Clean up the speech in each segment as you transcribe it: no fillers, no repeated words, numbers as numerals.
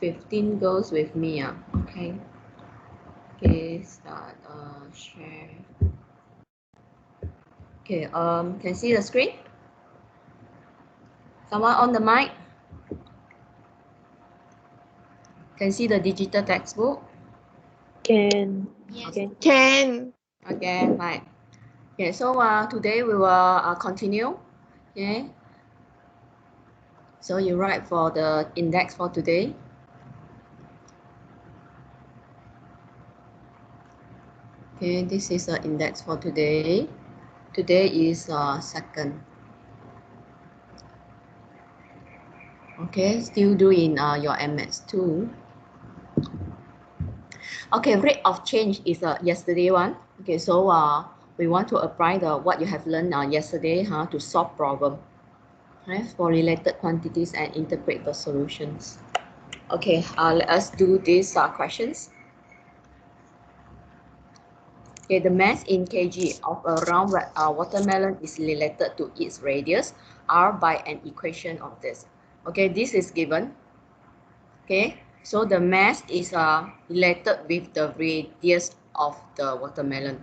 15 goes with me. Okay. Okay, start share. Okay, can see the screen? Someone on the mic? Can see the digital textbook? Can. Yes. Okay. Can. Okay, fine. Okay, so today we will continue. Okay. So you write for the index for today. Okay, this is the index for today. Today is second. Okay, still doing your MS2. Okay, rate of change is yesterday one. Okay, so we want to apply the what you have learned yesterday to solve problem, right, for related quantities and interpret the solutions. Okay, let us do these questions. Okay, the mass in kg of a round watermelon is related to its radius r by an equation of this. Okay, this is given. Okay, so the mass is related with the radius of the watermelon.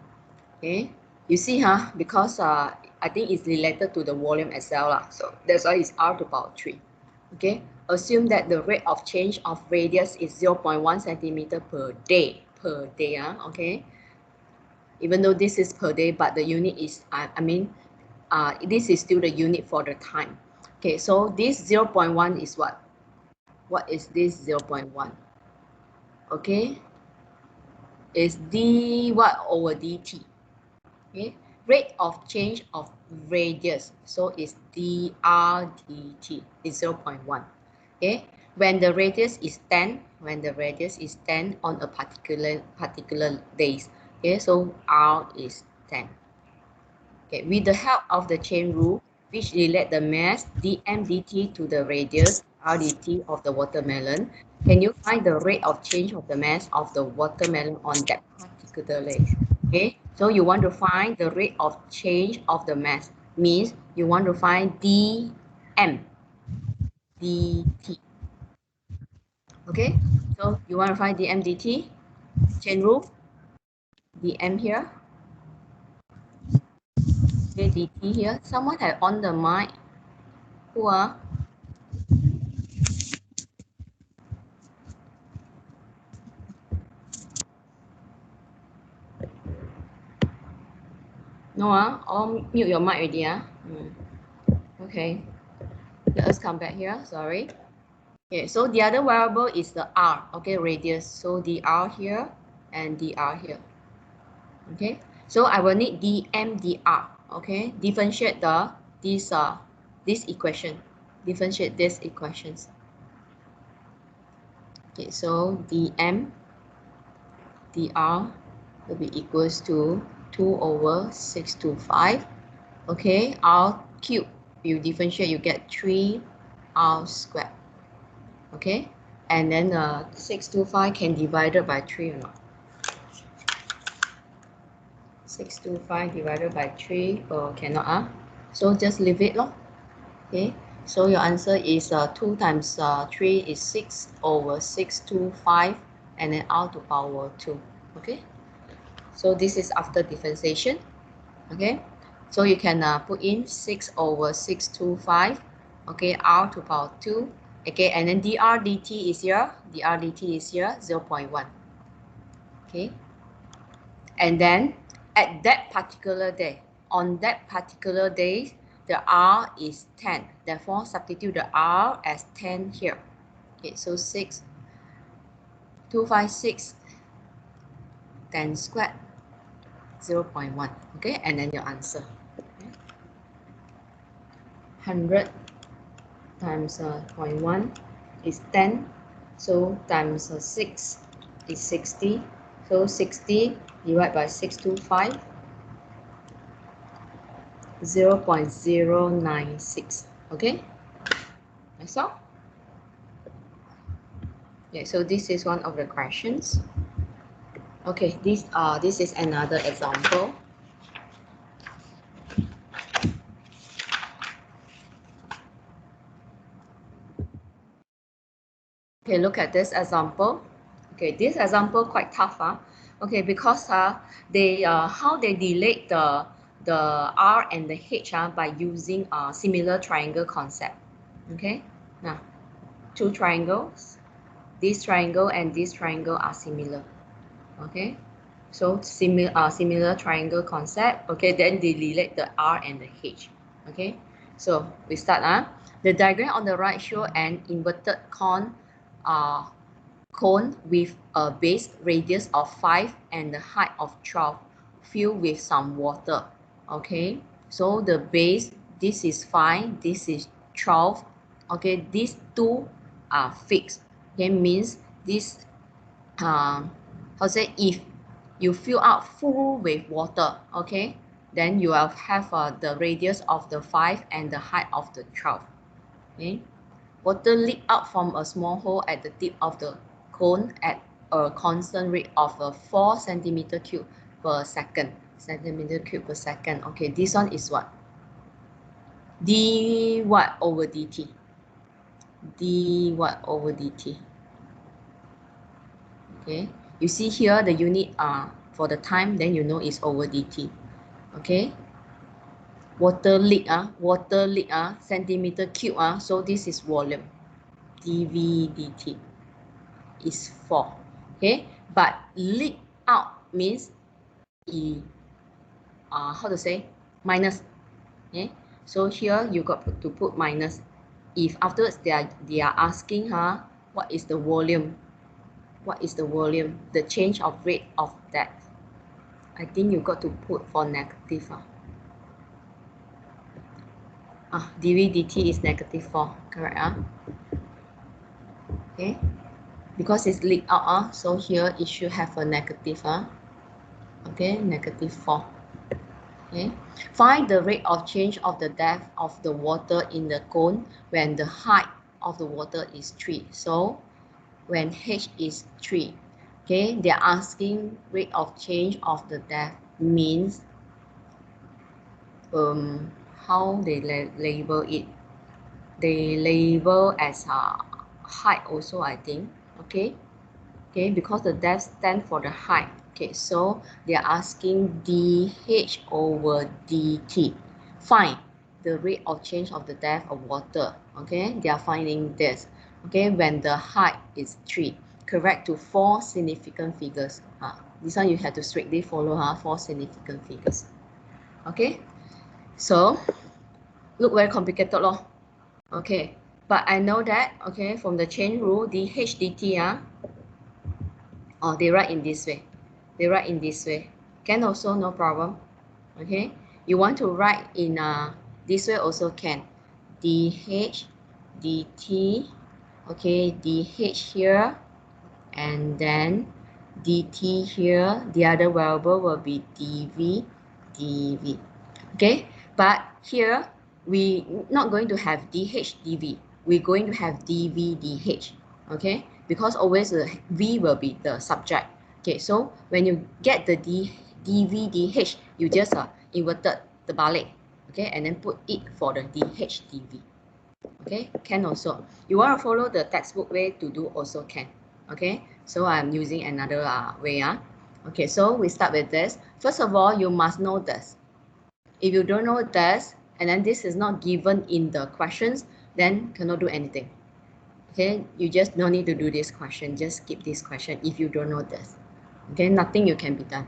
Okay, you see because I think it's related to the volume as well so that's why it's r to the power 3. Okay, assume that the rate of change of radius is 0.1 centimeter per day okay, even though this is per day but the unit is this is still the unit for the time. Okay, so this 0.1 is what is this 0.1? Okay, is d what over dt. Okay, rate of change of radius, so is dr dt is 0.1. Okay, when the radius is 10 on a particular days. Okay, so r is 10. Okay, with the help of the chain rule, which relate the mass dm dt to the radius r dt of the watermelon, can you find the rate of change of the mass of the watermelon on that particular day? Okay, so you want to find the rate of change of the mass, means you want to find dm dt. Okay, so you want to find dm dt, chain rule, dm here, okay, dt here. Someone had on the mic. Who are? No, all mute your mic already. Okay, let us come back here. Sorry. Okay, so the other variable is the r. Okay, radius. So dr here and dr here. Okay, so I will need dm dr. Okay, differentiate this equation. Differentiate these equations. Okay, so dm dr will be equals to 2 over 625. Okay, r cube, you differentiate, you get 3 r squared. Okay, and then 625 can divide by 3 or not? 625 divided by 3 cannot so just leave it lor. Okay, so your answer is 2 times 3 is 6 over 625 and then r to power 2. Okay, so this is after differentiation. Okay, so you can put in 6 over 625, okay, r to power 2, okay, and then dr dt is here, 0.1. Okay, and then at that particular day, on that particular day, the r is 10, therefore substitute the r as 10 here. Okay, so 256 10 squared 0.1. Okay, and then your answer. 100 times 0.1 is 10, so times 6 is 60, so 60 divided by 625, 0.096. Okay, that's all. Yeah, so this is one of the questions. Okay, this is another example. Okay, look at this example. Okay, this example quite tough, okay, because they how they relate the R and the H by using similar triangle concept. Okay, now two triangles, this triangle and this triangle are similar. Okay, so similar triangle concept. Okay, then they relate the R and the H. Okay, so we start. The diagram on the right show an inverted cone with a base radius of 5 and the height of 12, filled with some water. Okay, so the base, this is 5, this is 12. Okay, these two are fixed. Okay, means this how to say, if you fill up full with water, okay, then you will have the radius of the 5 and the height of the 12. Okay, water leak out from a small hole at the tip of the cone at a constant rate of 4 centimeter cube per second. Okay, this one is what? D what over dt? D what over dt? Okay, you see here the unit for the time, then you know it's over dt. Okay, water leak centimeter cube so this is volume, dv dt is 4. Okay, but leak out means how to say, minus. Okay, so here you got to put minus. If afterwards they are asking what is the volume, the change of rate of that, I think you got to put for negative. dv dt is negative 4, correct? Okay, because it's leaked out, so here it should have a negative. Okay, negative 4. Okay, find the rate of change of the depth of the water in the cone when the height of the water is 3. So when h is 3, okay, they're asking rate of change of the depth means how they label it. They label as height also, I think. Okay, because the depth stands for the height. Okay, so they are asking dh over dt. Find the rate of change of the depth of water. Okay, they are finding this. Okay, when the height is 3, correct to 4 significant figures. This one you have to strictly follow 4 significant figures. Okay, so look very complicated law. Okay, but I know that, okay, from the chain rule, dh dt they write in this way. Can also, no problem. Okay, you want to write in this way also can. dh dt, okay, dh here, and then dt here. The other variable will be dv. Okay, but here we not going to have dh dv. We're going to have dv dh. Okay, because always the v will be the subject. Okay, so when you get the dv dh, you just inverted the balik. Okay, and then put it for the dh dv. Okay, can also. You want to follow the textbook way to do also can. Okay, so I'm using another way. Okay, so we start with this. First of all, you must know this. If you don't know this, and then this is not given in the questions, then cannot do anything. Okay, you just no need to do this question. Just skip this question if you don't know this. Okay, nothing you can be done.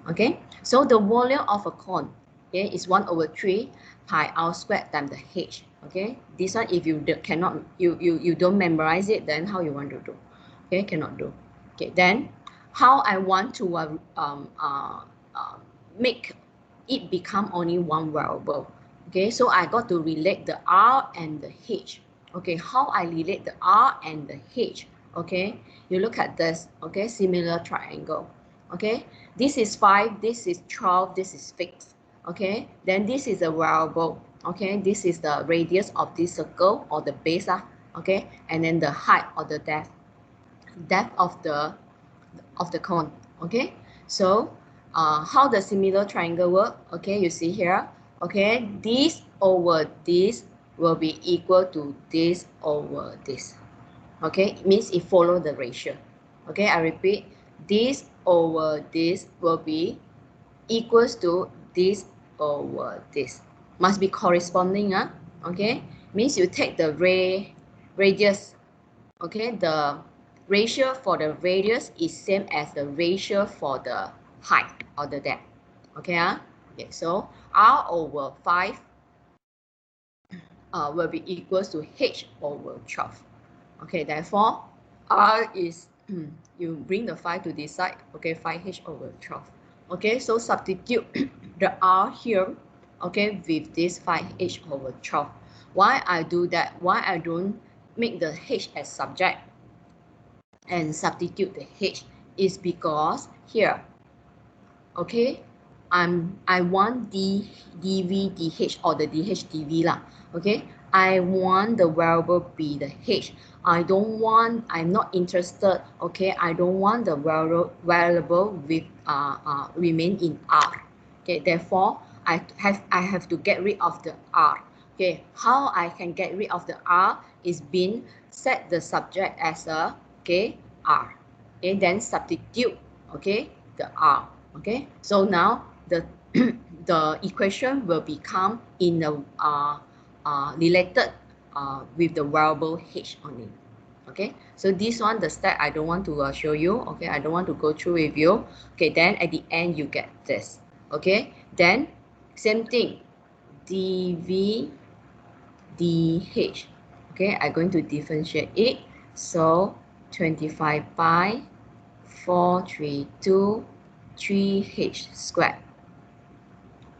Okay, so the volume of a cone, okay, is 1 over 3 pi r squared times the h. Okay, this one if you cannot, you don't memorize it, then how you want to do? Okay, cannot do. Okay, then how I want to make it become only one variable. Okay, so I got to relate the r and the h. Okay, how I relate the r and the h? Okay, you look at this. Okay, similar triangle. Okay, this is 5, this is 12, this is fixed. Okay, then this is a variable. Okay, this is the radius of this circle or the base. Okay, and then the height or the depth of the cone. Okay, so how the similar triangle work? Okay, you see here. Okay, this over this will be equal to this over this. Okay, it means it follow the ratio. Okay, I repeat, this over this will be equals to this over this. Must be corresponding, okay? Means you take the radius, okay? The ratio for the radius is same as the ratio for the height or the depth. Okay, okay, so R over 5 will be equals to H over 12. Okay, therefore, R is, you bring the 5 to this side, okay, 5H over 12. Okay, so substitute the R here, okay, with this 5H over 12. Why I do that? Why I don't make the H as subject and substitute the H is because here, okay, I want dv dh or the dh dv lah. Okay, I want the variable be the h. I'm not interested, okay, I don't want the variable with remain in r. Okay, therefore I have to get rid of the r. Okay, how I can get rid of the r is being set the subject as a, okay, r. Okay, then substitute, okay, the r. Okay, so now the the equation will become in the related with the variable h only. Okay, so this one, the step I don't want to show you. Okay, I don't want to go through with you. Okay, then at the end you get this. Okay, then same thing, dv dh. Okay, I'm going to differentiate it. So 25 pi 432 3h squared.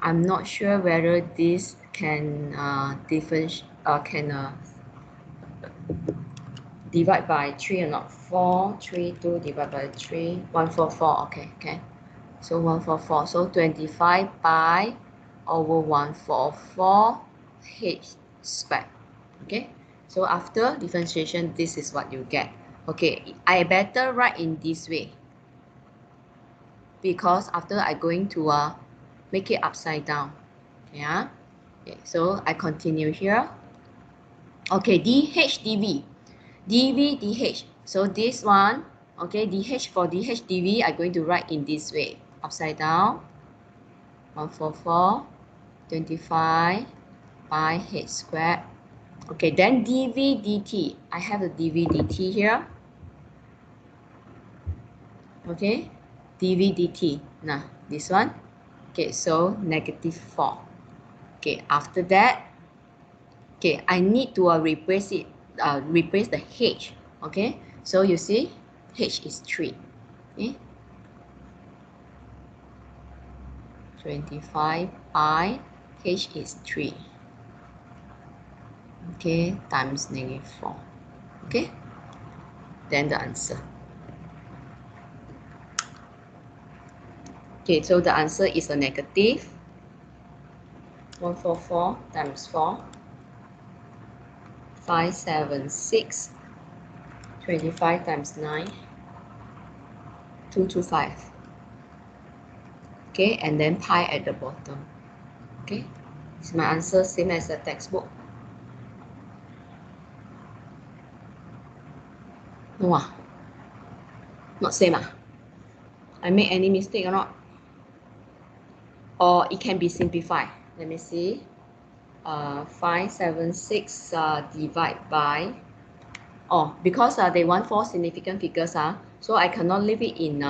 I'm not sure whether this can divide by 3 or not. 432 divided by 3, 144. Okay, okay. So 144. So 25 pi over 144 h squared. Okay. So after differentiation, this is what you get. Okay, I better write in this way, because after I going to make it upside down. Yeah. Okay, so I continue here. Okay, dh dv, dv dh. So this one, okay, dh for dh dv, I'm going to write in this way, upside down. 144 25 pi h squared. Okay, then dv dt. I have the dv dt here. Okay, dv dt. Now this one. Okay, so -4. Okay, after that, okay, I need to replace it, replace the h. Okay, so you see, h is 3. Okay, 25 pi, h is 3. Okay, times -4. Okay, then the answer. Okay, so the answer is a negative 144 times 4, 576, 25 times 9, 225. Okay, and then pi at the bottom. Okay, is my answer same as the textbook? No, not same. I make any mistake or not? Or it can be simplified. Let me see. 576 divide by, because they want 4 significant figures, so I cannot leave it in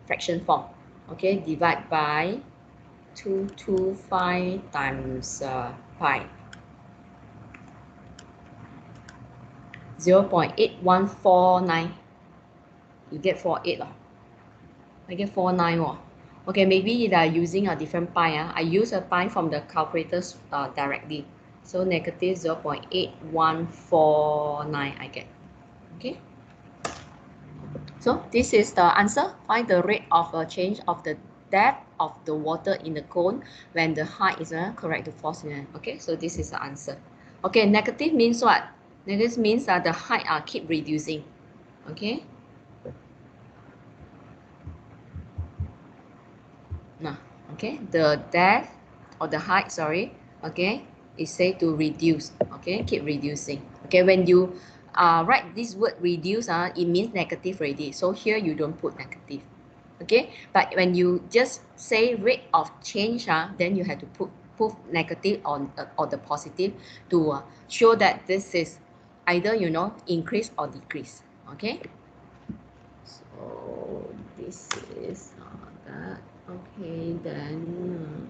fraction form. Okay, divide by 225 times pi, 0.8149. You get 48. I get 49. Okay, maybe they are using a different pi. I use a pi from the calculators directly. So negative 0.8149 I get. Okay. So this is the answer. Find the rate of change of the depth of the water in the cone when the height is correct to 4 cm. Okay, so this is the answer. Okay, negative means what? Negative means that the height keep reducing. Okay. Now, okay, the depth or the height, sorry, okay, is said to reduce. Okay, keep reducing. Okay, when you write this word reduce, it means negative already. So here you don't put negative. Okay, but when you just say rate of change, then you have to put negative on or the positive to show that this is either increase or decrease. Okay, so this is that. Okay, then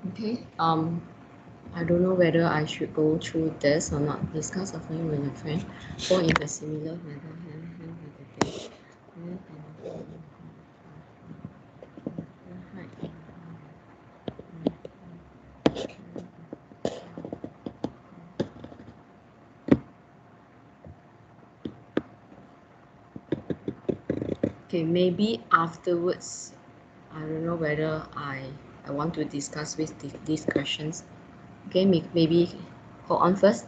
okay, I don't know whether I should go through this or not. Discuss offering with a friend. Go in a similar manner. Okay, maybe afterwards, I don't know whether I want to discuss with these questions. Okay, maybe hold on first.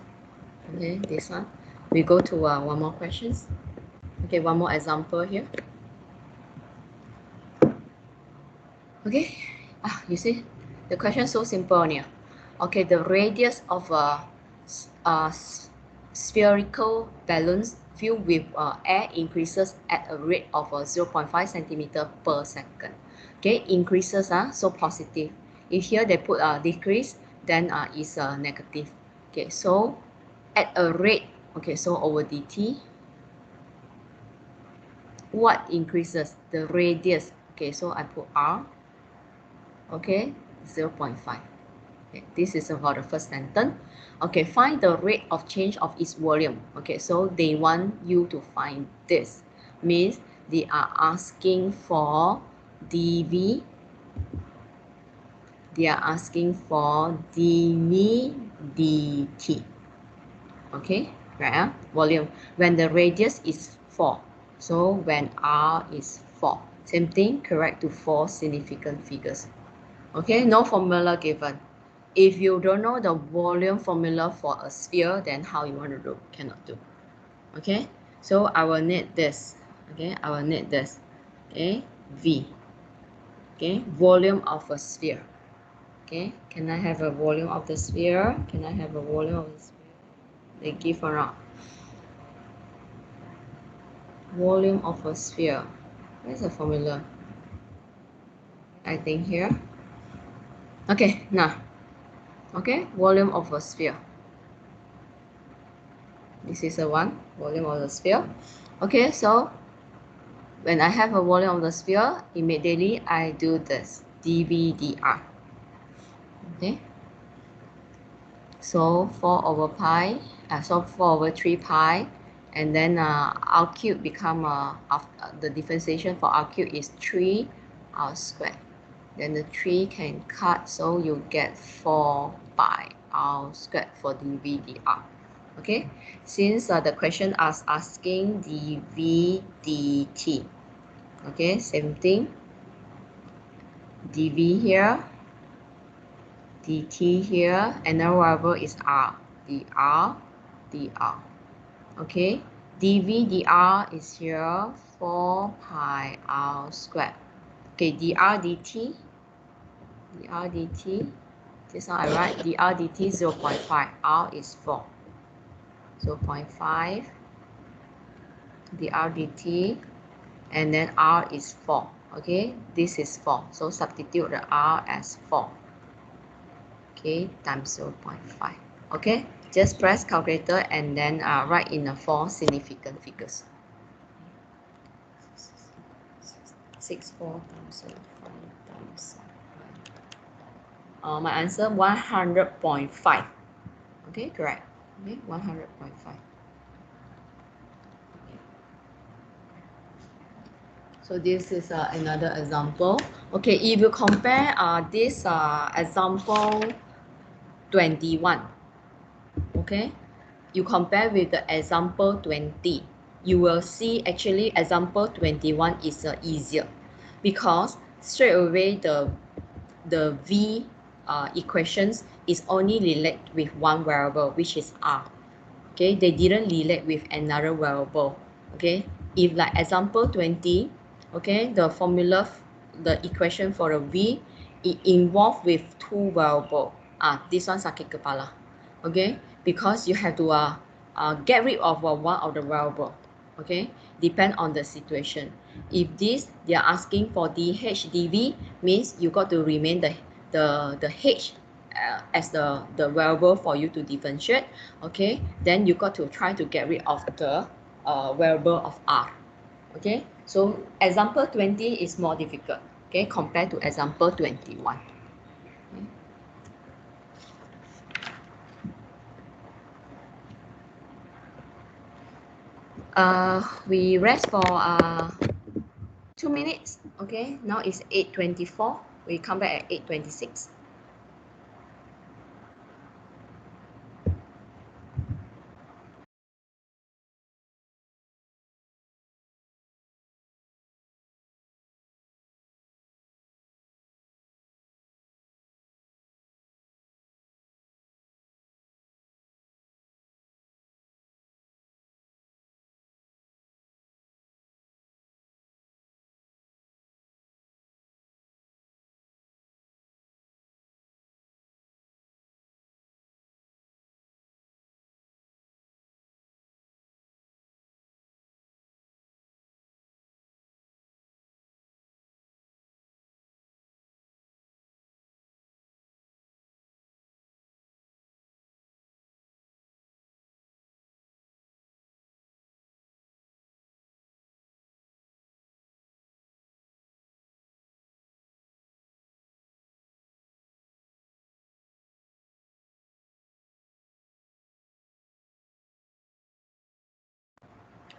Okay, this one. We go to one more questions. Okay, one more example here. Okay, you see, the question is so simple here. Okay, the radius of a spherical balloon filled with air increases at a rate of 0.5 centimeter per second. Okay, increases, so positive. If here they put decrease, then is negative. Okay, so at a rate, okay, so over dt, what increases? The radius. Okay, so I put r. Okay, 0.5. Okay, this is about the first sentence. Okay, find the rate of change of its volume. Okay, so they want you to find this. Means they are asking for dv. They are asking for dv dt. Okay, right? Volume. When the radius is 4. So when r is 4. Same thing, correct to 4 significant figures. Okay, no formula given. If you don't know the volume formula for a sphere, then how you want to do? Cannot do. Okay, so I will need this. Okay, I will need this. Okay, V. Okay, volume of a sphere. Okay, can I have a volume of the sphere? Can I have a volume of the sphere? They give or not? Volume of a sphere. Where's the formula? I think here. Okay, now. Okay, volume of a sphere. This is a one, volume of the sphere. Okay, so when I have a volume of the sphere, immediately I do this, dv dr. Okay, so 4 over pi, so 4 over 3 pi, and then r cube become, the differentiation for r cube is 3 r squared. Then the 3 can cut, so you get 4 pi r squared for dv dr. Okay, since the question is asking dv dt. Okay, same thing, dv here, dt here, and our variable is r, dr, dr. Okay, dv dr is here 4 pi r squared. Okay, dr dt, this one I write dr dt 0.5, r is 4, 0.5 dr dt, and then r is 4. Okay, this is 4, so substitute the r as 4. Okay, times 0.5. Okay, just press calculator and then write in the 4 significant figures. 64 times 0.5 times my answer 100.5. Okay, correct. Okay, 100.5. So this is another example. Okay, if you compare this example 21, okay, you compare with the example 20, you will see actually example 21 is easier, because straight away the V equations is only relate with one variable, which is R. Okay, they didn't relate with another variable. Okay, if like example 20, okay, the formula, the equation for a V it involved with two variable. This one sakit kepala. Okay, because you have to get rid of one of the variable. Okay, depend on the situation. If this they are asking for DHDV, means you got to remain the H as the variable for you to differentiate. Okay, then you got to try to get rid of the variable of R. Okay, so example 20 is more difficult, okay, compared to example 21. We rest for 2 minutes. Okay, now it's 8:24. We come back at 8:26.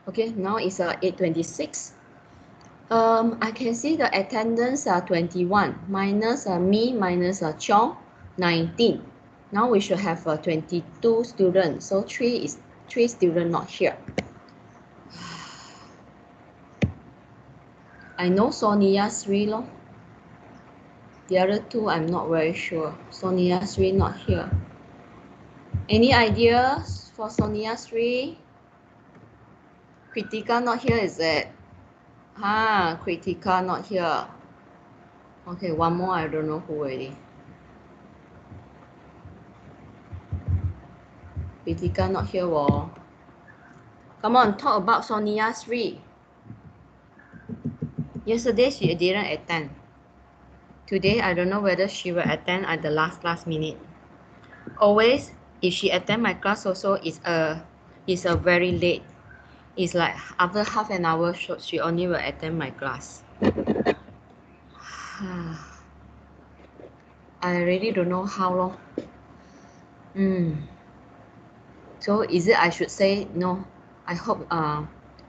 Okay, now it's 8:26. I can see the attendance are 21 minus me minus Chong 19. Now we should have 22 students. So three students not here. I know Sonia 3 lor. The other two I'm not very sure. Sonia 3 not here. Any ideas for Sonia 3? Kritika not here, is it? Kritika not here. Okay, one more, I don't know who already. Kritika not here. Come on, talk about Sonia 3. Yesterday she didn't attend. Today I don't know whether she will attend at the last minute. Always, if she attend my class also, it's a very late. It's like after half an hour she only will attend my class. I really don't know how long. So is it I should say no? I hope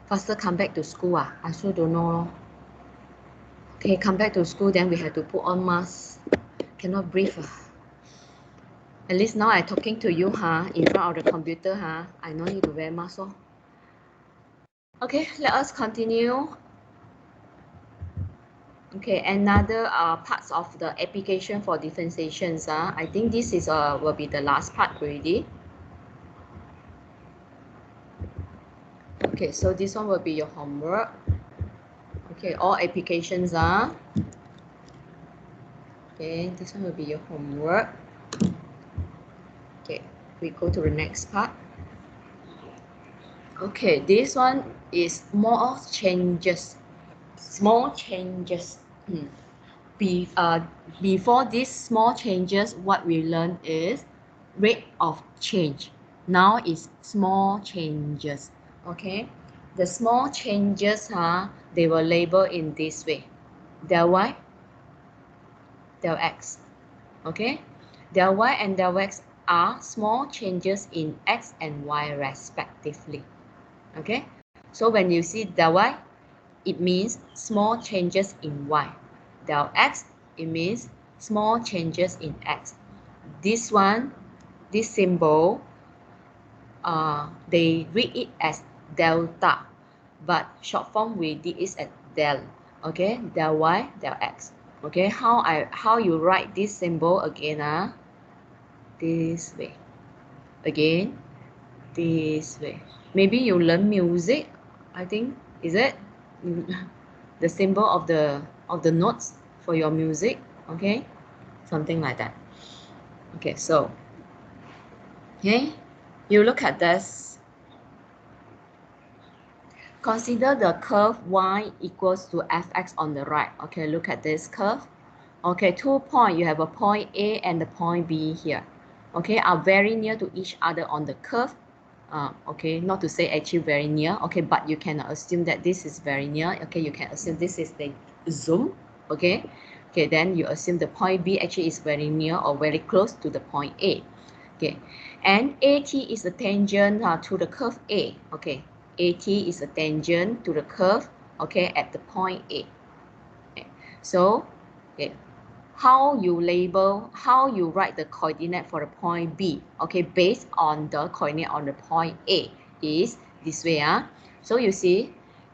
faster come back to school. I also don't know. Okay, come back to school, then we have to put on mask. Cannot breathe. At least now I talking to you in front of the computer I no need to wear mask. Okay, let us continue. Okay, another parts of the application for differentiations. I think this is will be the last part already. Okay, so this one will be your homework. Okay, all applications okay, this one will be your homework. Okay, we go to the next part. Okay, this one is more of changes, small changes. Before these small changes, what we learn is rate of change. Now is small changes. Okay, the small changes they will label in this way: del y, del x. Okay, del y and del x are small changes in x and y respectively. Okay, so when you see del y, it means small changes in y. Del x, it means small changes in x. This one, this symbol, they read it as delta, but short form we did it as del. Okay, del y, del x. Okay, how you write this symbol again? This way. Again, this way. Maybe you learn music, I think, is it? The symbol of the notes for your music. Okay, something like that. Okay, so okay, you look at this. Consider the curve y equals to fx on the right. Okay, look at this curve. Okay, 2 points, you have a point A and the point B here. Okay, are very near to each other on the curve. Okay, not to say actually very near. Okay, but you can assume that this is very near. Okay, you can assume this is the zoom. Okay, okay, then you assume the point B actually is very near or very close to the point A. Okay, and AT is a tangent to the curve A. Okay, AT is a tangent to the curve. Okay, at the point A. Okay. So, okay, how you write the coordinate for the point B, okay, based on the coordinate on the point A is this way. So you see,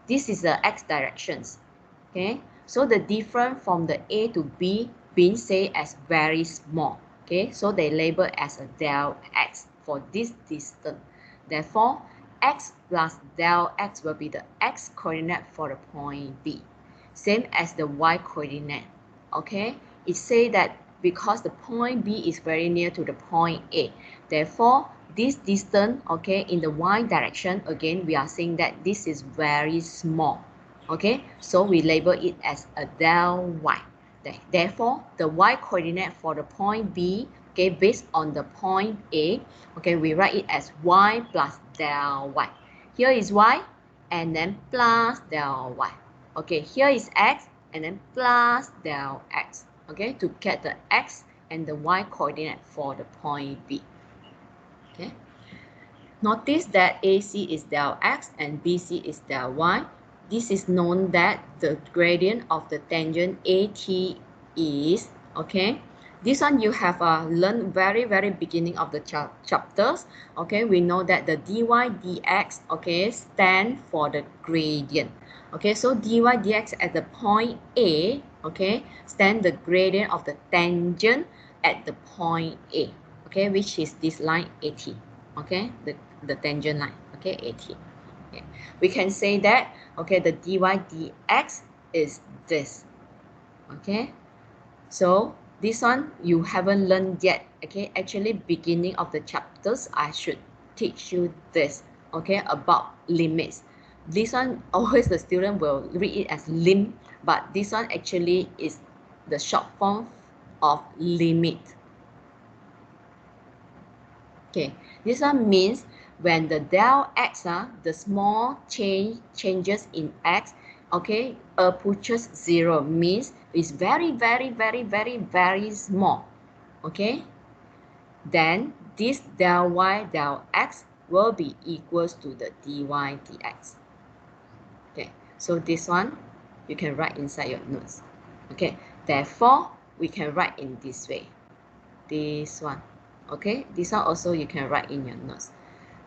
this is the x directions. Okay, so the difference from the A to B being said as very small. Okay, so they label as a del x for this distance. Therefore, x plus del x will be the x coordinate for the point B, same as the y coordinate. Okay, it says that because the point B is very near to the point A, therefore this distance, okay, in the y direction, again we are saying that this is very small. Okay, so we label it as a del y. Therefore, the y coordinate for the point B, okay, based on the point A, okay, we write it as y plus del y. Here is y, and then plus del y. Okay, here is x, and then plus del x. Okay, to get the x and the y coordinate for the point B. Okay, notice that AC is del x and BC is del y. This is known that the gradient of the tangent AT is, okay, this one you have learned very beginning of the chapters. Okay, we know that the dy dx, okay, stand for the gradient. Okay, so dy dx at the point A, okay, stand the gradient of the tangent at the point A, okay, which is this line AT. Okay, the tangent line, okay, AT. Okay. We can say that, okay, the dy dx is this. Okay, so this one you haven't learned yet. Okay, actually beginning of the chapters I should teach you this, okay, about limits. This one always the student will read it as lim, but this one actually is the short form of limit. Okay, this one means when the del x, the small changes in x, okay, approaches 0, means it's very small. Okay, then this del y del x will be equals to the dy dx. Okay, so this one you can write inside your notes. Okay, therefore we can write in this way. This one. Okay, this one also you can write in your notes.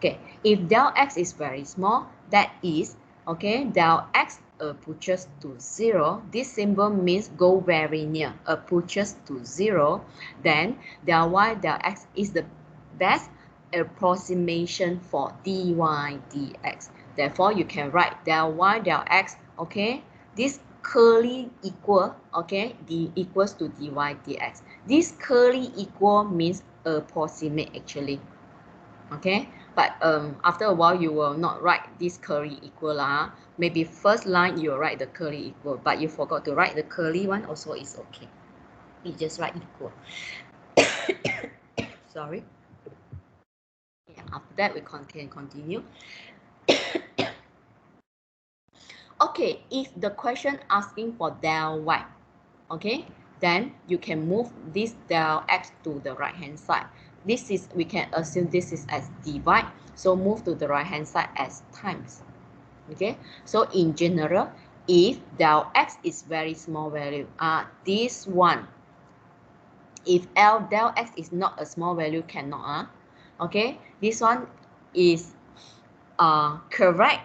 Okay, if del x is very small, that is, okay, del x approaches to 0. This symbol means go very near, approaches to 0. Then del y del x is the best approximation for dy dx. Therefore, you can write del y del x, okay, this curly equal, okay, d equals to dy dx. This curly equal means approximate actually. Okay, but after a while you will not write this curly equal maybe first line you will write the curly equal, but you forgot to write the curly one also is okay. You just write equal. Sorry. Yeah, after that we can continue. Okay, if the question asking for del y, okay, then you can move this del x to the right hand side. This is, we can assume this is as divide, so move to the right hand side as times. Okay, so in general, if del x is very small value, this one, if del x is not a small value, cannot, okay, this one is correct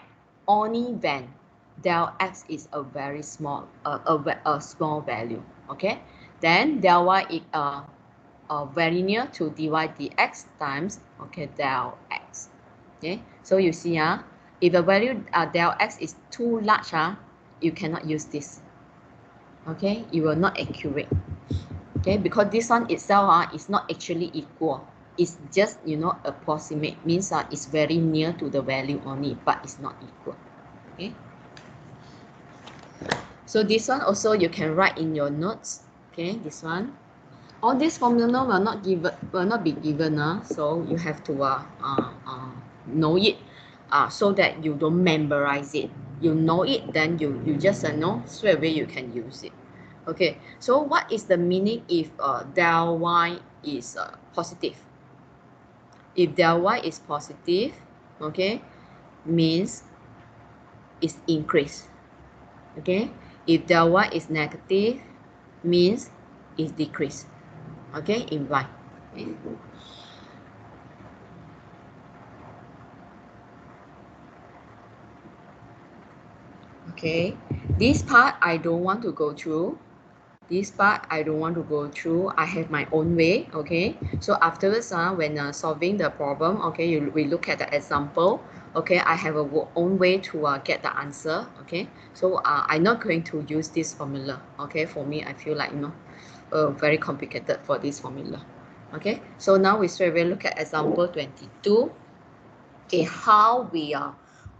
only when del x is a very small, a small value. Okay, then del y is very near to dy dx times, okay, del x. Okay, so you see, if the value del x is too large, you cannot use this. Okay, it will not accurate. Okay, because this one itself is not actually equal. It's just, you know, approximate, means it's very near to the value only, but it's not equal. Okay. So this one also you can write in your notes. Okay, this one. All this formula will not be given. So you have to know it, so that you don't memorize it. You know it, then you just know straight away you can use it. Okay. So what is the meaning if del y is positive? If del y is positive, okay, means it's increase. Okay. If del y is negative, means it's decrease. Okay, in y. Okay, this part I don't want to go through. This part I don't want to go through. I have my own way. Okay, so afterwards, when solving the problem, okay, we look at the example. Okay, I have a own way to get the answer. Okay, so I'm not going to use this formula. Okay, for me, I feel like, you know, very complicated for this formula. Okay, so now we straight away look at example 22. Okay, how we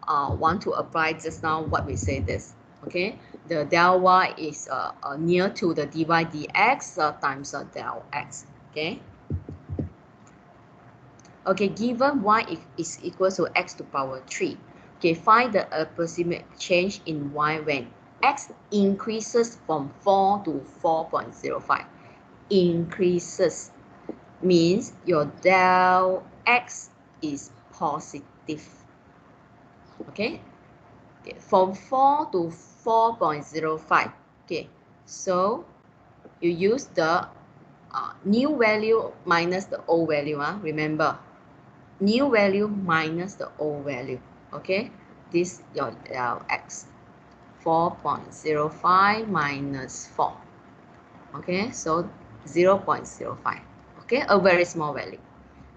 want to apply just now what we say this. Okay, the del y is near to the dy dx times del x. Okay. Okay, given y is equal to x to power 3. Okay, find the approximate change in y when x increases from 4 to 4.05. Increases means your del x is positive. Okay, from 4 to 4.05. Okay, so you use the new value minus the old value. Remember, new value minus the old value. Okay, this your del x, 4.05 minus 4. Okay, so 0.05. Okay, a very small value.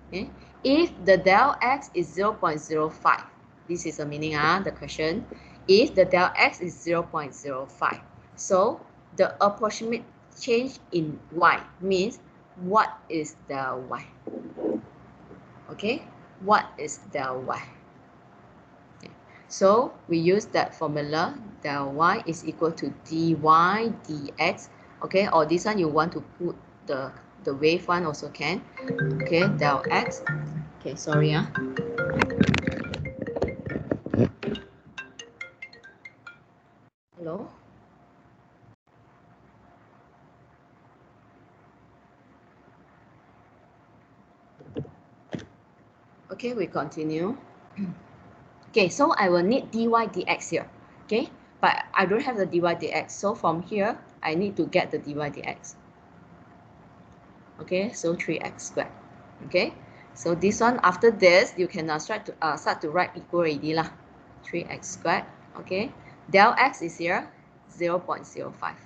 Okay, if the del x is 0.05, this is the meaning the question. If the del x is 0.05, so the approximate change in y means what is del y? Okay, what is del y? Okay. So we use that formula, del y is equal to dy dx. Okay, or this one you want to put the wave one also can. Okay, del x. Okay, sorry. Hello? Okay, we continue. Okay, so I will need dy dx here. Okay, but I don't have the dy dx. So from here, I need to get the dy dx. Okay, so 3x squared. Okay, so this one, after this, you can start to write equal already lah. 3x squared. Okay, del x is here, 0.05.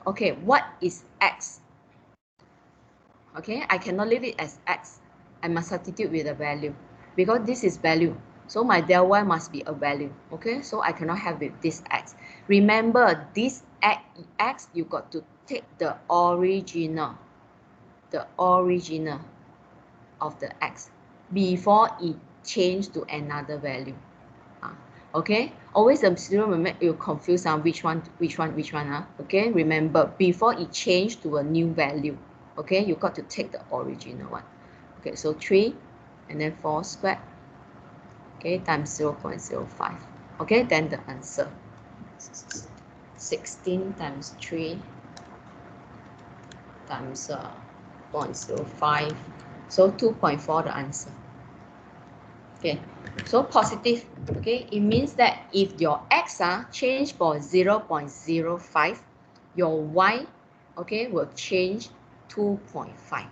Okay, what is x? Okay, I cannot leave it as x. I must substitute with a value because this is value. So my del y must be a value. Okay, so I cannot have with this x. Remember, this x you got to take the original of the x before it change to another value. Okay, always still remember, you confuse on which one. Okay, remember before it change to a new value. Okay, you got to take the original one. Okay, so 3 and then 4 squared. Okay, times 0.05. Okay, then the answer 16 times 3 times 0.05. So 2.4 the answer. Okay, so positive. Okay, it means that if your x change for 0.05, your y, okay, will change 2.5.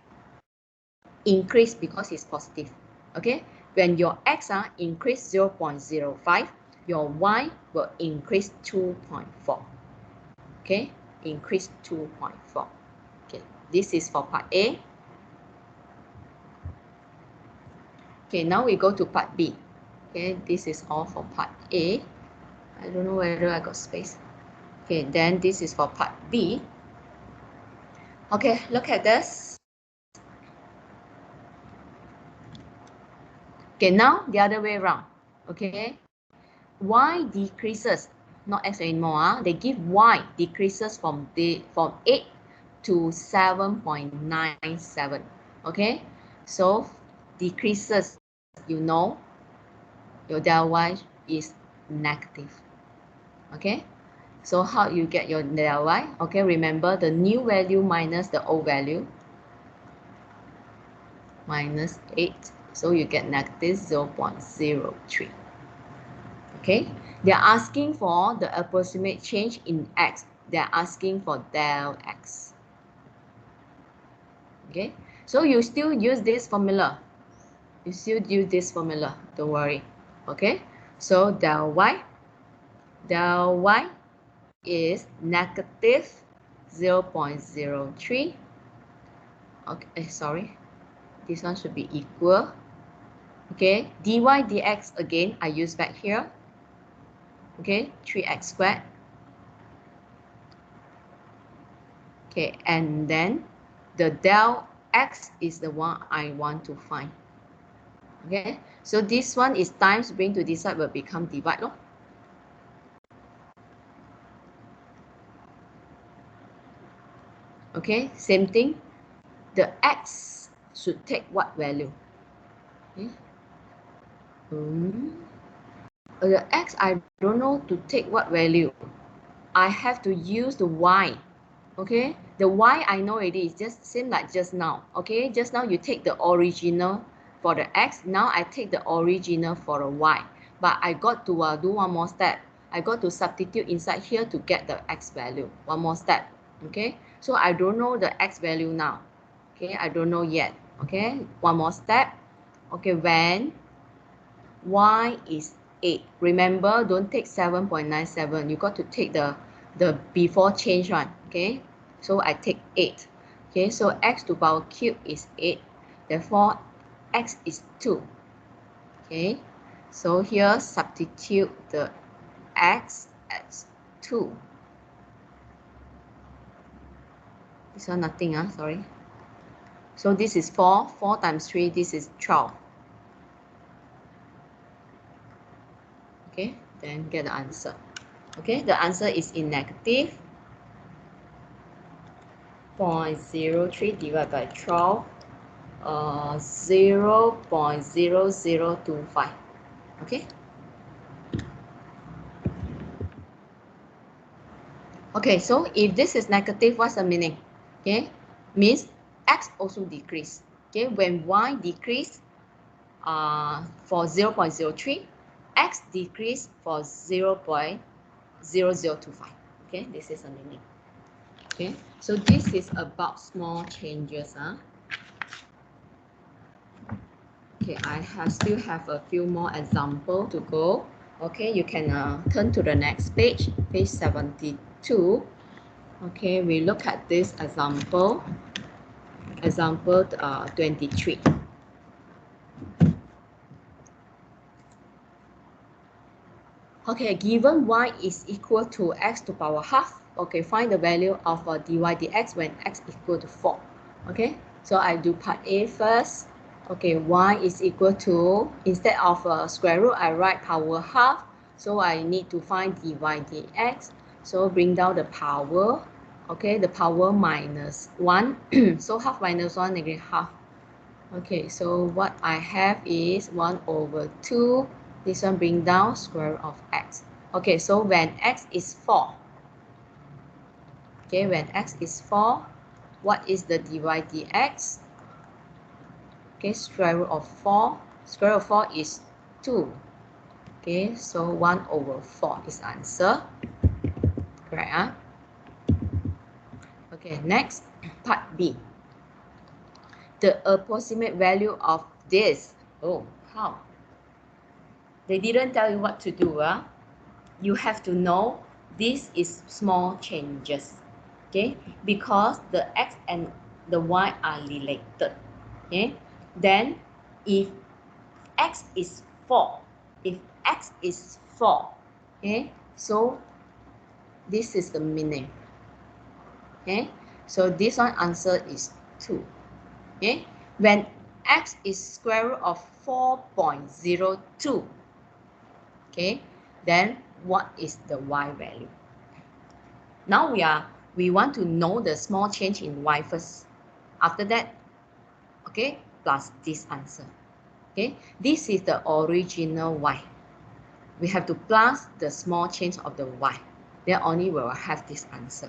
Increase because it's positive. Okay, when your x increase 0.05, your y will increase 2.4. Okay, increase 2.4. Okay, this is for part A. Okay, now we go to part B. Okay, this is all for part A. I don't know whether I got space. Okay, then this is for part B. Okay, look at this. Okay, now the other way around. Okay, y decreases, not x anymore. They give y decreases from 8 to 7.97. Okay, so decreases, you know, your del y is negative. Okay, so how you get your del y? Okay, remember the new value minus the old value, minus 8, so you get negative 0.03. Okay, they are asking for the approximate change in x. They are asking for del x. Okay, so you still use this formula. You still use this formula, don't worry. Okay, so del y is negative 0.03. Okay, sorry, this one should be equal. Okay, dy dx again, I use back here. Okay, 3x squared. Okay, and then the del x is the one I want to find. Okay, so this one is times, bring to this side will become divide. No? Okay, same thing. The x should take what value? Okay. The x, I don't know to take what value. I have to use the y. Okay, the y I know already, it's just same like just now. Okay, just now you take the original for the x, now I take the original for the y, but I got to do one more step. I got to substitute inside here to get the x value. One more step. Okay, so I don't know the x value now. Okay, I don't know yet. Okay, one more step. Okay, when y is 8, remember, don't take 7.97. You got to take the before change one. Okay, so I take 8. Okay, so x to power cube is 8, therefore x is 2. Okay, so here substitute the x as 2. This one nothing, sorry. So this is 4 times 3, this is 12. Okay, then get the answer. Okay, the answer is in negative 0.03 divided by 12, 0.0025. Okay. Okay, so if this is negative, what's the meaning? Okay, means x also decrease. Okay, when y decrease for 0.03, x decrease for 0.0025. Okay, this is the meaning. Okay, so this is about small changes. Okay, I still have a few more examples to go. Okay, you can turn to the next page, page 72. Okay, we look at this example, example 23. Okay, given y is equal to x to power half. Okay, find the value of dy dx when x equal to 4. Okay, so I do part A first. Okay, y is equal to, instead of square root, I write power half. So I need to find dy dx. So bring down the power. Okay, the power minus 1. So half minus 1 negative half. Okay, so what I have is 1 over 2. This one bring down square root of x. Okay, so when x is 4. Okay, when x is 4, what is the dy dx? Okay, square root of 4. Square root of 4 is 2. Okay, so 1 over 4 is answer. Correct, Okay, next, part B. The approximate value of this. Oh, how? They didn't tell you what to do. You have to know this is small changes. Okay, because the x and the y are related. Okay, then if x is 4, okay, so this is the meaning. Okay, So this one answer is 2. Okay, when x is square root of 4.02, okay, then what is the y value? Now we want to know the small change in y first. After that, okay, plus this answer. Okay, this is the original y. We have to plus the small change of the y. Then only we will have this answer.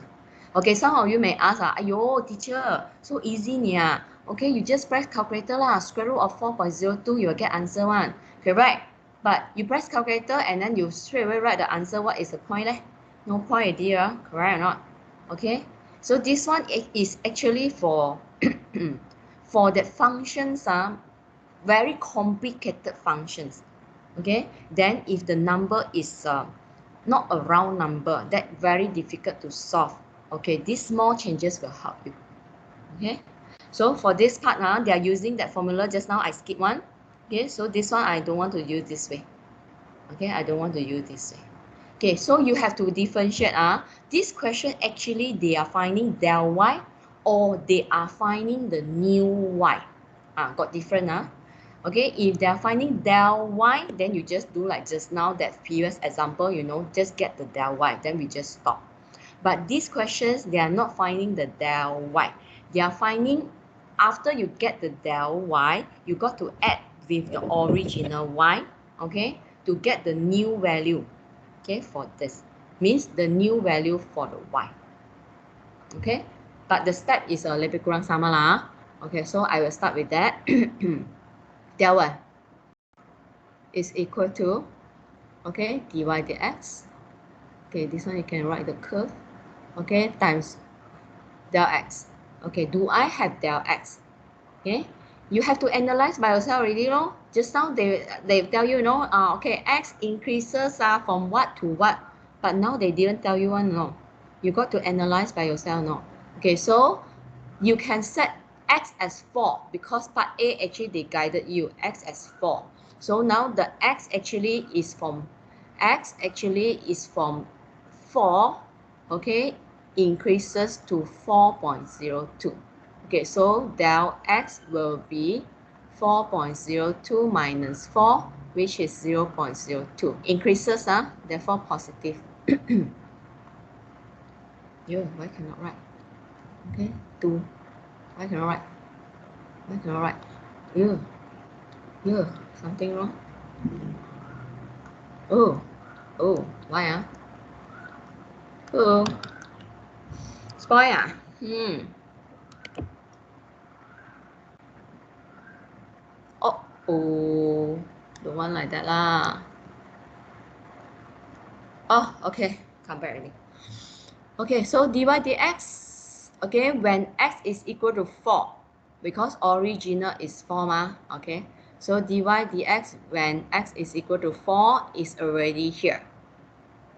Okay, some of you may ask, ayo, teacher, so easy nia. Okay, you just press calculator lah. Square root of 4.02, you will get answer one. Correct? But you press calculator and then you straight away write the answer. What is the point leh? No point, dear. Correct or not? Okay. So this one is actually for for the functions, very complicated functions. Okay. Then if the number is not a round number, that very difficult to solve. Okay, these small changes will help you. Okay, so for this part, they are using that formula just now. I skip one. Okay, so this one I don't want to use this way. Okay, I don't want to use this way. Okay, so you have to differentiate. This question actually they are finding del y or they are finding the new y. Got different. Okay, if they are finding del y, then you just do like just now that previous example, just get the del y, then we just stop. But these questions, they are not finding the del y. They are finding after you get the del y, you got to add with the original y, okay, to get the new value, okay, for this. Means the new value for the y. Okay, but the step is a lebih kurang sama lah. Okay, so I will start with that. Del y is equal to, okay, dy dx. Okay, this one you can write the curve. Okay, times del x. Okay, do I have del x? Okay, you have to analyze by yourself already, no? Just now they tell you, okay, x increases from what to what, but now they didn't tell you one, no. You got to analyze by yourself, no. Okay, so you can set x as 4 because part A actually they guided you x as 4. So now the x actually is from 4, okay, increases to 4.02. Okay, so del x will be 4.02 minus 4, which is 0.02. Increases, therefore positive. Why cannot write? Okay, 2. Why cannot write? Why cannot write? Something wrong. Oh, why? Spoil Oh, don't want like that lah. Oh, okay, come back already. Okay, so dy dx, okay, when x is equal to 4, because original is 4 okay, so dy dx when x is equal to 4 is already here.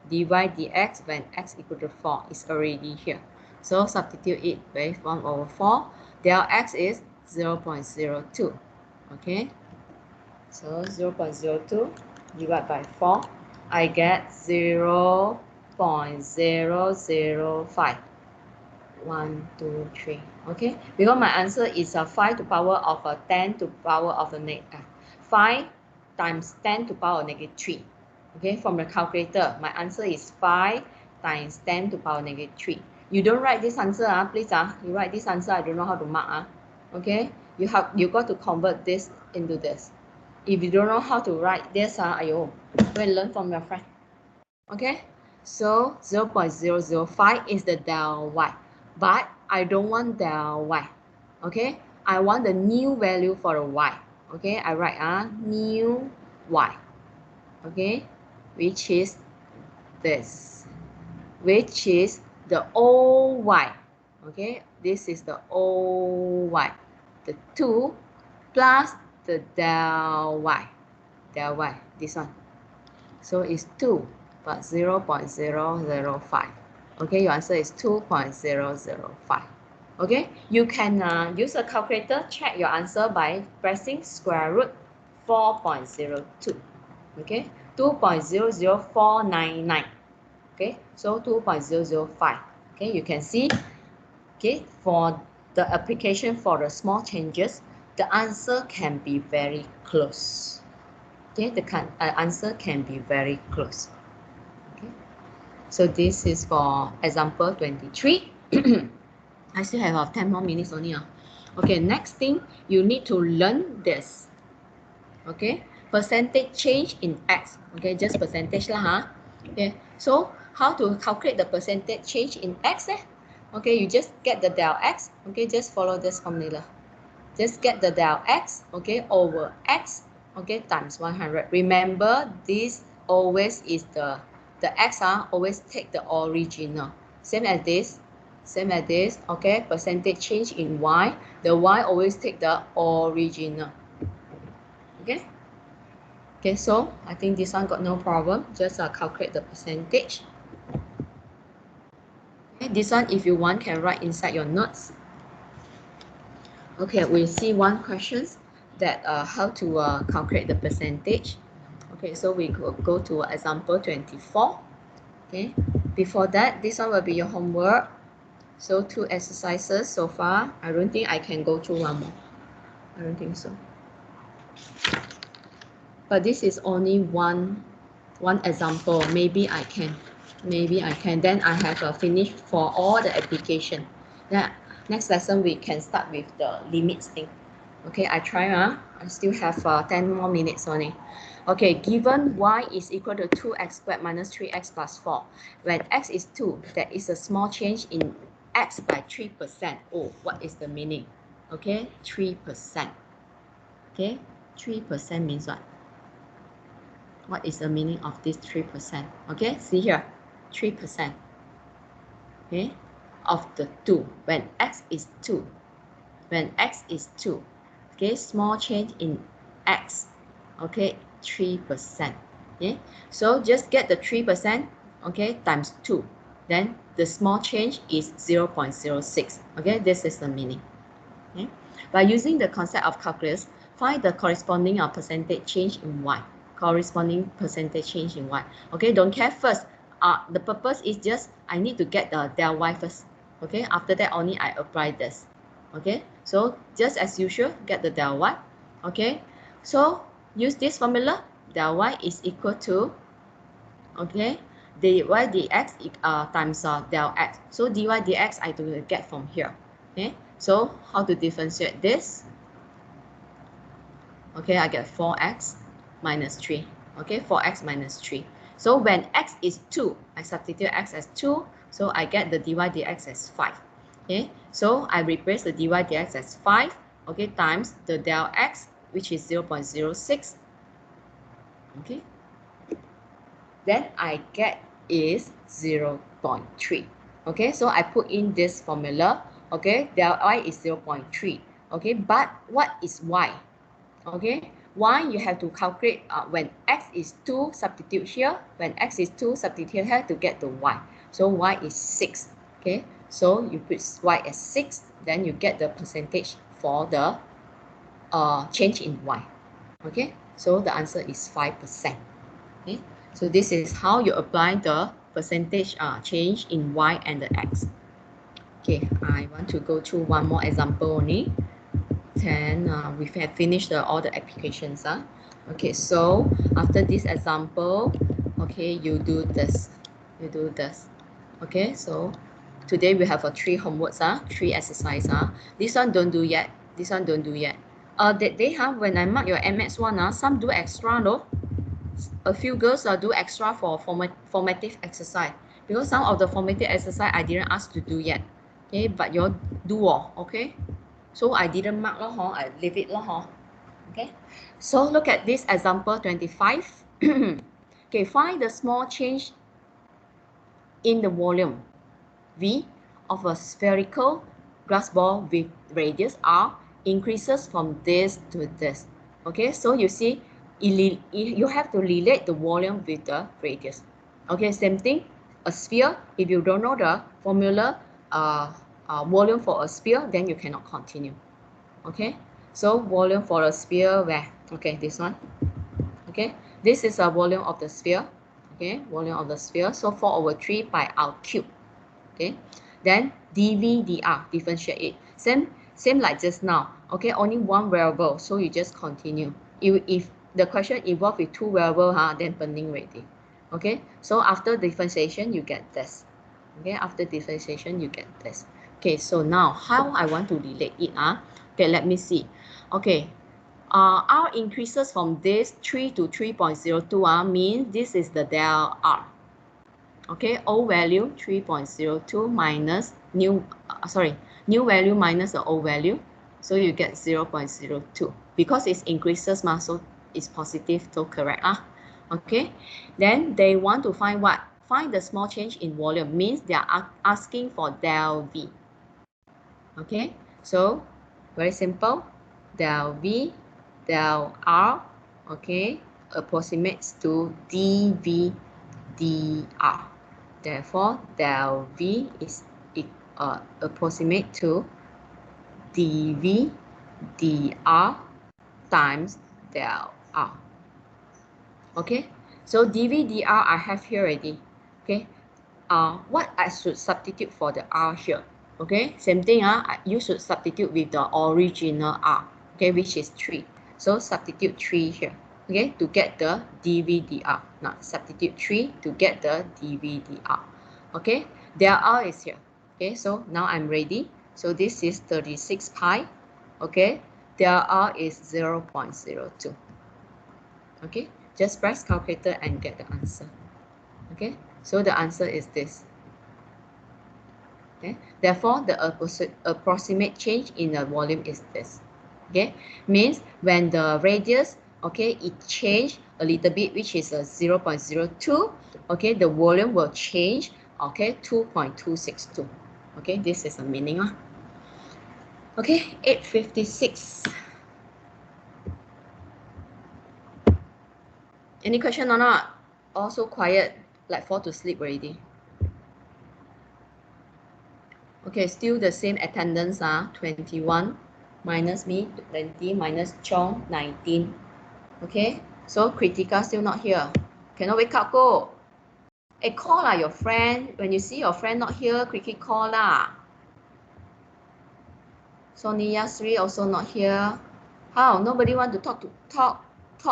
Dy dx when x equal to 4 is already here. So substitute it with 1/4. Del x is 0.02. Okay, so 0.02 divided by 4, I get 0.005. 1, 2, 3. Okay, because my answer is 5 to power of 10 to power of 5 times 10 to power of -3. Okay, from the calculator, my answer is 5 times 10 to power -3. You don't write this answer, please. You write this answer, I don't know how to mark. Okay, you got to convert this into this. If you don't know how to write this, go and learn from your friend. Okay, so 0.005 is the del y, but I don't want del y. Okay, I want the new value for the y. Okay, I write new y. Okay, which is this, which is the old y. Okay, this is the old y, the 2 plus the del y, this one. So it's 2 but 0.005. Okay, your answer is 2.005. Okay, you can use a calculator, check your answer by pressing square root 4.02. Okay, 2.00499. Okay, so 2.005. Okay, you can see. Okay, for the application for the small changes, the answer can be very close. Okay, the answer can be very close. Okay, so this is for example 23. I still have 10 more minutes only. Okay, next thing you need to learn this. Okay, percentage change in x. Okay, just percentage lah, huh? Okay, so how to calculate the percentage change in x? Okay, you just get the del x. Okay, just follow this formula. Just get the del x, okay, over x, okay, times 100. Remember, this always is the x always take the original. Same as this, okay, percentage change in y. The y always take the original. Okay. Okay, so I think this one got no problem. Just calculate the percentage. Okay, this one, if you want, can write inside your notes. Okay, we see one question that how to calculate the percentage. Okay, so we go to example 24. Okay, before that, this one will be your homework. So 2 exercises so far. I don't think I can go through one more. I don't think so. But this is only one example. Maybe I can. Then I have finished for all the application. Then next lesson we can start with the limits thing. Okay, I try. I still have 10 more minutes only. Okay, given y is equal to 2x squared minus 3x plus 4. When x is 2, there is a small change in x by 3%. Oh, what is the meaning? Okay, 3%. Okay, 3% means what? What is the meaning of this 3%? Okay, see here, 3%. Okay, of the 2. When x is 2. When x is 2. Okay, small change in x. Okay, 3%. Okay, so just get the 3%, okay, times 2. Then the small change is 0.06. Okay, this is the meaning. Okay, by using the concept of calculus, find the corresponding percentage change in y. Corresponding percentage change in y. Okay, don't care first. The purpose is just I need to get the del y first. Okay, after that only I apply this. Okay, so just as usual, get the del y. Okay, so use this formula. Del y is equal to, okay, dy dx times del x. So dy dx I do get from here. Okay, so how to differentiate this? Okay, I get 4x minus 3. Okay, 4x minus 3. So when x is 2, I substitute x as 2. So I get the dy dx as 5. Okay, so I replace the dy dx as 5. Okay, times the del x, which is 0.06. Okay, then I get is 0.3. Okay, so I put in this formula. Okay, del y is 0.3. Okay, but what is y? Okay, y you have to calculate when x is 2, substitute here. When x is 2, substitute here to get the y. So y is 6. Okay, so you put y as 6, then you get the percentage for the change in y. Okay, so the answer is 5%. Okay, so this is how you apply the percentage change in y and the x. Okay, I want to go through one more example only. Then we have finished all the applications. Okay, so after this example, okay, you do this. Okay, so today we have 3 homeworks, 3 exercises. This one don't do yet. That day when I mark your MX1, some do extra though. A few girls do extra for formative exercise, because some of the formative exercise I didn't ask to do yet. Okay, but you do okay. So I didn't mark I leave it okay. So look at this example 25. Okay, find the small change in the volume V of a spherical glass ball with radius R increases from this to this. Okay, so you see you have to relate the volume with the radius. Okay, same thing, a sphere, if you don't know the formula volume for a sphere, then you cannot continue. Okay, so volume for a sphere where, okay, this one. Okay, this is a volume of the sphere. Okay, volume of the sphere, so 4/3 pi r cube. Okay, then dv dr, differentiate it. Same like just now. Okay, only one variable, so you just continue. If the question involved with two variables, then burning already. Okay, so after differentiation, you get this. Okay, after differentiation, you get this. Okay, so now how I want to relate it? Okay, let me see. Okay, R increases from this 3 to 3.02 means this is the del R. Okay, old value 3.02 minus new value minus the old value, so you get 0.02 because it increases so it's positive, so correct. Okay, then they want to find what? Find the small change in volume, means they are asking for del V. Okay, so very simple, del V del R, okay, approximates to dV dr. Therefore, del V is approximate to dV dr times del R. Okay, so dV dr I have here already. Okay, what I should substitute for the R here? Okay, same thing. You should substitute with the original R. Okay, which is 3. So substitute 3 here. Okay, to get the dV dr. Now substitute 3 to get the dV dr. Okay, del R is here. Okay, so now I'm ready. So this is 36 pi. Okay, del R is 0.02. Okay, just press calculator and get the answer. Okay, so the answer is this. Okay, therefore the approximate change in the volume is this. Okay, means when the radius, okay, it change a little bit, which is a 0.02, okay, the volume will change, okay, 2.262. Okay, this is the meaning. Okay, 8:56. Any question or not? Also quiet, like fall to sleep already. Okay, still the same attendance, 21 minus me, 20 minus Chong, 19. Okay, so Kritika still not here. Cannot wake up, go. Hey, call your friend. When you see your friend not here, quickly call lah. Sonia Sri also not here. How? Nobody want to talk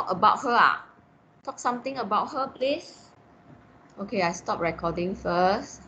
about her? Talk something about her, please. Okay, I stop recording first.